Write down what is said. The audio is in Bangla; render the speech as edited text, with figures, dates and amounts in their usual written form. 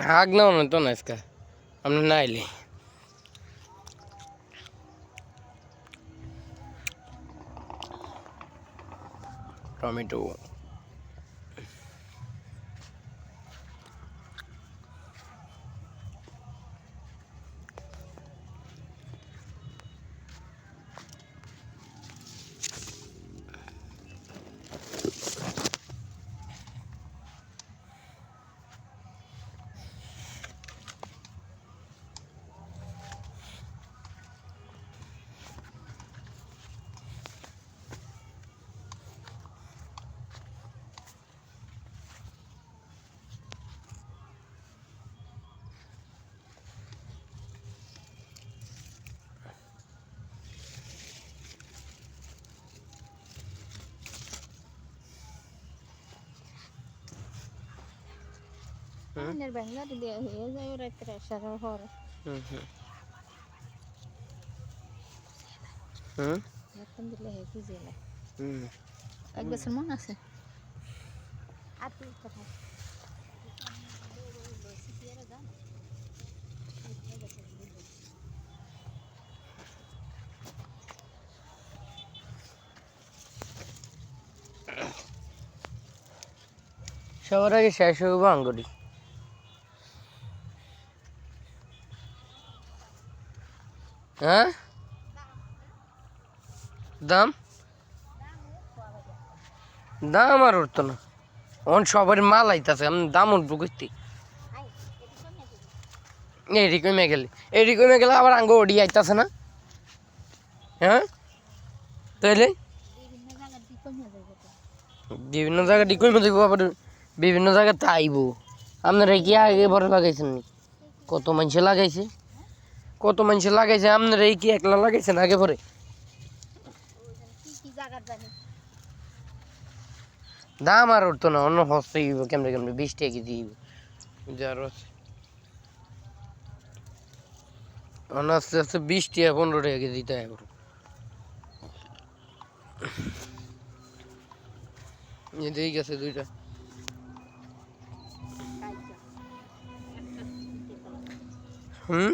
হাগ নাও না তো না আজকে আমরা না এলে tomato Nel Bangla di dia hiya saya udah terasa rohor. Yakin di leher tu je lah. Agak semua nasi. Atu kata. সবার আগে শেষ হইব আঙ্গুরি হ্যাঁ দাম দাম আর উঠতো না অন সবার মাল আইতাছে আমি দাম উঠবো করতে এডি কমে গেলে আবার আঙ্গ ওডি আইতাছে না হ্যাঁ তাইলে বিভিন্ন জায়গা ডি কমে দেখবো আবার বিভিন্ন জায়গাতে আইব আপনারা কি আগে বড় লাগাইছেন নি কত মানুষে লাগাইছে আপনারা এই কি একলা লাগাইছেন আগে পরে দাম আর উঠতো না অন্য হস্তে কেমনে 20 টাকা কেজি যার অন্য আস্তে আস্তে 20 টাকা 15 টাকা কেজি দিতে হয় এদিকে গেছে দুইটা হুম